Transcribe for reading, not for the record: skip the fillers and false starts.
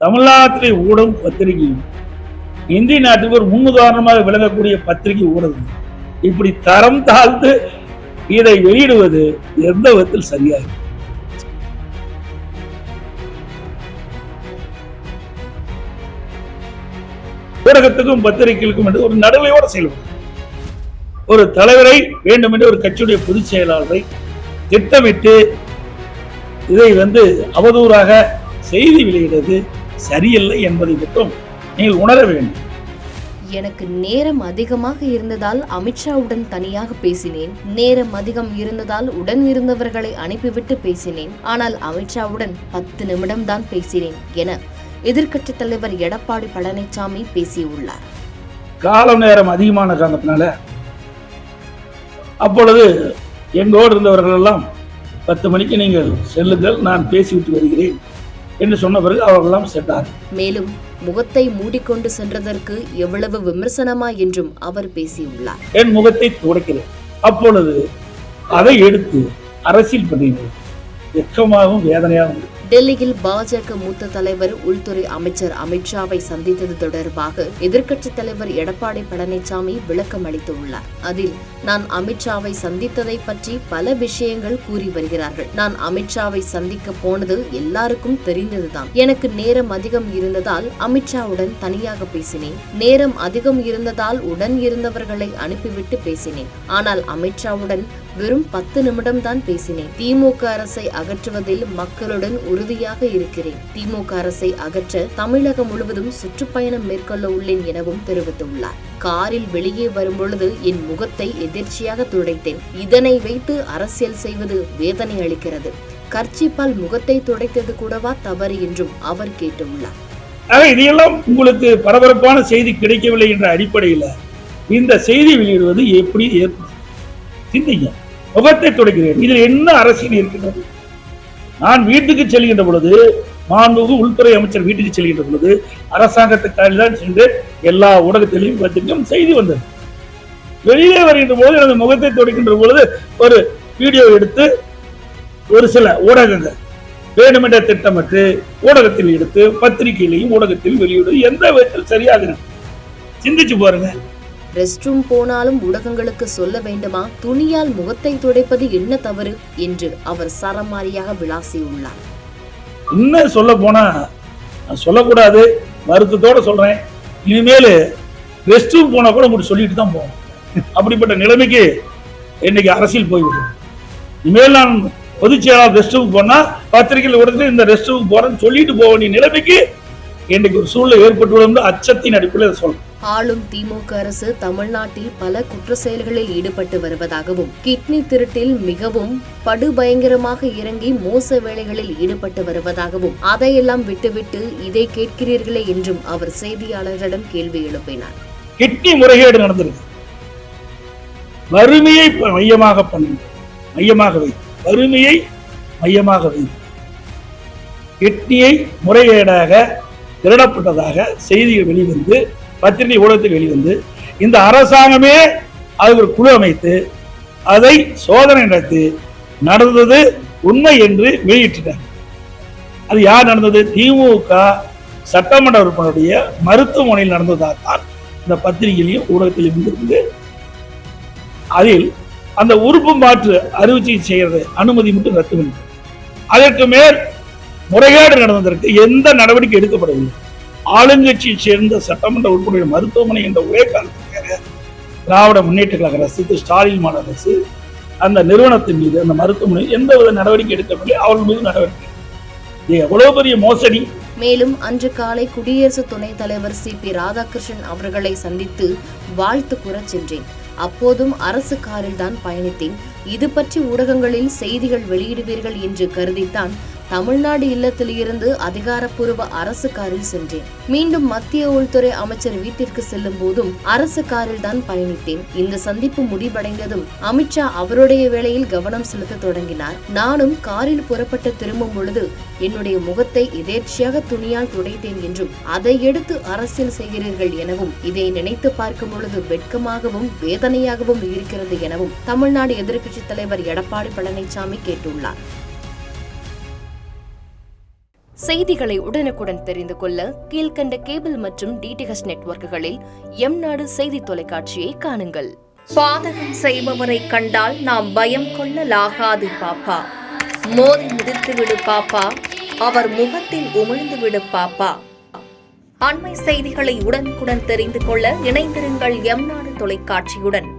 தமிழ்நாட்டிலே ஊடகம் பத்திரிகையும் இந்திய நாட்டுக்கு ஒரு முன்னுதாரணமாக விளங்கக்கூடிய பத்திரிகை ஊடகம் இப்படி தரம் தாழ்ந்து இதை வெளியிடுவது எந்த விதத்தில் சரியாக? ஊடகத்துக்கும் பத்திரிகைகளுக்கும் என்று ஒரு நடுநிலையோடு செயல்படும் ஒரு தலைவரை வேண்டும் என்று ஒரு கட்சியுடைய பொதுச் செயலாளரை திட்டமிட்டு இதை அவதூறாக செய்தி வெளியிடுவது சரியில்லை என்பதை மட்டும் நீங்கள் உணர வேண்டும். எனக்கு நேரம் அதிகமாக இருந்ததால் அமித்ஷாவுடன் தனியாக பேசினேன். நேரம் அதிகம் இருந்ததால் உடன் இருந்தவர்களை அனுப்பிவிட்டு பேசினேன். ஆனால் அமித்ஷாவுடன் 10 நிமிடம் தான் பேசினேன் என எதிர்க்கட்சித் தலைவர் எடப்பாடி பழனிசாமி பேசியுள்ளார். காலம் நேரம் அதிகமான காரணத்தினால அப்பொழுது எங்கோடு இருந்தவர்கள் எல்லாம் 10 மணிக்கு நீங்கள் செல்லுங்கள், நான் பேசிவிட்டு வருகிறேன் என்று சொன்ன பிறகு அவர்களெல்லாம் சென்றார். மேலும் முகத்தை மூடிக்கொண்டு சென்றதற்கு எவ்வளவு விமர்சனமா என்றும் அவர் பேசியுள்ளார். என் முகத்தை துடைக்கிறேன். அப்பொழுது அதை எடுத்து அரசியல் பண்ணினேன். வெட்கமாகவும் வேதனையாகவும். டெல்லியில் பாஜக மூத்த தலைவர் உள்துறை அமைச்சர் அமித்ஷாவை சந்தித்தது தொடர்பாக எதிர்க்கட்சித் தலைவர் எடப்பாடி பழனிசாமி விளக்கம் அளித்துள்ளார். அதில் நான் அமித்ஷாவை சந்தித்ததை பற்றி பல விஷயங்கள் கூறி வருகிறார்கள். நான் அமித்ஷாவை சந்திக்க போனது எல்லாருக்கும் தெரிந்ததுதான். எனக்கு நேரம் அதிகம் இருந்ததால் அமித்ஷாவுடன் தனியாக பேசினேன். நேரம் அதிகம் இருந்ததால் உடன் இருந்தவர்களை அனுப்பிவிட்டு பேசினேன். ஆனால் அமித்ஷாவுடன் வெறும் 10 நிமிடம் தான் பேசினேன். திமுக அரசை அகற்றுவதில் மக்களுடன் உறுதியாக இருக்கிறேன். திமுக அரசை அகற்ற தமிழகம் முழுவதும் சுற்றுப்பயணம் மேற்கொள்ள உள்ளேன் எனவும் தெரிவித்துள்ளார். காரில் வெளியே வரும்பொழுது என் முகத்தை எதிர்ச்சியாக துடைத்தேன். இதனை வைத்து அரசியல் செய்வது வேதனை அளிக்கிறது. கர்ச்சிப்பால் முகத்தை துடைத்தது கூடவா தவறு என்றும் அவர் கேட்டுள்ளார். இதையெல்லாம் உங்களுக்கு பரபரப்பான செய்தி கிடைக்கவில்லை என்ற அடிப்படையில் இந்த செய்தி வெளியிடுவது எப்படி ஏற்படும்? சிந்திங்க. முகத்தை துடைக்கிறேன், இதில் என்ன அரசியல் இருக்கின்றது? நான் வீட்டுக்கு செல்கின்ற பொழுது, மாண்புமிகு உள்துறை அமைச்சர் வீட்டுக்கு செல்கின்ற பொழுது அரசாங்கத்துக்காக தான் சென்று எல்லா ஊடகத்திலையும் பத்திரிகையும் செய்தி வந்தது. வெளியே வருகின்ற போது எனது முகத்தை துடைக்கின்ற பொழுது ஒரு வீடியோ எடுத்து ஒரு சில ஊடகங்கள் வேண்டுமென்ற திட்டமிட்டு ஊடகத்தில் எடுத்து பத்திரிகையிலையும் ஊடகத்தில் வெளியிடுவது எந்த விதத்தில் சரியாக இருக்கு? சிந்திச்சு பாருங்க. ரெஸ்ட் ரூம் போனாலும் ஊடகங்களுக்கு சொல்ல வேண்டுமா? துணியால் முகத்தை துடைப்பது என்ன தவறு என்று அவர் சரமாரியாக விளாசியுள்ளார். இன்னும் சொல்ல போனா சொல்லக்கூடாது, வருத்தத்தோட சொல்றேன். இனிமேல் ரெஸ்ட் ரூம் போனா கூட உங்களுக்கு சொல்லிட்டு தான் போவோம். அப்படிப்பட்ட நிலைமைக்கு இன்னைக்கு அரசியல் போய்விடும். இனிமேல் நான் பொதுச் செயலாளர் ரெஸ்ட் ரூம் போனா பத்திரிகையில் உடனே இந்த ரெஸ்ட் ரூம் போறேன்னு சொல்லிட்டு போக வேண்டிய நிலைமைக்கு இன்னைக்கு ஒரு சூழ்நிலை ஏற்பட்டுள்ளது. அச்சத்தின் அடிப்படையில் சொல்றேன். ஆளும் திமுக அரசு தமிழ்நாட்டில் பல குற்ற செயல்களில் ஈடுபட்டு வருவதாகவும், கிட்னி திருட்டில் மிகவும் படுபயங்கரமாக இறங்கி மோச வேலைகளில் ஈடுபட்டு வருவதாகவும், அதையெல்லாம் விட்டுவிட்டு இதை கேட்கிறீர்களே என்றும் அவர் செய்தியாளர்களிடம் கேள்வி எழுப்பினார். கிட்னி முறைகேடு நடந்திருக்கு. வறுமையை மையமாக வறுமையை மையமாக வைத்து கிட்னியை முறைகேடாக திருடப்பட்டதாக செய்திகள் வெளிவந்து பத்திரிகை ஊடகத்தில் வெளிவந்து இந்த அரசாங்கமே அது ஒரு குழு அமைத்து அதை சோதனை நடத்தி நடந்தது உண்மை என்று வெளியிட்டார். அது யார் நடந்தது? திமுக சட்டமன்ற உறுப்பினருடைய மருத்துவமனையில் நடந்ததாக இந்த பத்திரிகையிலையும் ஊடகத்திலையும் இருந்து அதில் அந்த உறுப்பு மாற்று அறுவை சிகிச்சை செய்யறது அனுமதி மட்டும் ரத்து பண்ணி அதற்கு மேல் முறைகேடு நடந்ததற்கு எந்த நடவடிக்கை எடுக்கப்படவில்லை. ஆளுங்கட்சியை சேர்ந்த சட்டமன்ற உறுப்பினர் மருத்துவமனை என்ற ஒரே காலத்துக்காக திராவிட முன்னேற்ற கழக அரசு, ஸ்டாலின் மாநில அரசு அந்த நிறுவனத்தின் மீது, அந்த மருத்துவமனை எந்தவித நடவடிக்கை எடுக்கவில்லை. அவர்கள் மீது நடவடிக்கை. எவ்வளவு பெரிய மோசடி! மேலும் அன்று காலை குடியரசு துணைத் தலைவர் CP ராதாகிருஷ்ணன் அவர்களை சந்தித்து வாழ்த்து கூற சென்றேன். அப்போதும் அரசு காரில் தான் பயணித்தேன். இது பற்றி ஊடகங்களில் செய்திகள் வெளியிடுவீர்கள் என்று கருதித்தான் தமிழ்நாடு இல்லத்தில் இருந்து அதிகாரப்பூர்வ அரசு காரில் சென்றேன். மீண்டும் மத்திய உள்துறை அமைச்சர் வீட்டிற்கு செல்லும் போதும் அரசு காரில் தான் பயணித்தேன். இந்த சந்திப்பு முடிவடைந்ததும் அமித்ஷா அவருடைய வேளையில் கவனம் செலுத்த தொடங்கினார். நானும் காரில் புறப்பட்டு திரும்பும் பொழுது என்னுடைய முகத்தை எதேர்ச்சியாக துணியால் துடைத்தேன் என்றும், அதை எடுத்து அரசியல் செய்கிறீர்கள் எனவும், இதை நினைத்து பார்க்கும் பொழுது வெட்கமாகவும் வேதனையாகவும் இருக்கிறது எனவும் தமிழ்நாடு எதிர்க்கட்சித் தலைவர் எடப்பாடி பழனிசாமி கேட்டுள்ளார். செய்திகளை உடனுக்குடன் தெரிந்து கொள்ள கீழ்க்கண்ட கேபிள் மற்றும் டிடிஹெச் நெட்வொர்க்குகளில் எம்நாடு செய்தி தொலைக்காட்சியை காணுங்கள். பாதகம் செய்பவரை கண்டால் நாம் பயம் கொள்ளலாகாது பாப்பா. மோதி மிதித்துவிடு பாப்பா, அவர் முகத்தில் உமிழ்ந்துவிடு பாப்பா. அண்மை செய்திகளை உடனுக்குடன் தெரிந்து கொள்ள இணைந்திருங்கள் எம்நாடு தொலைக்காட்சியுடன்.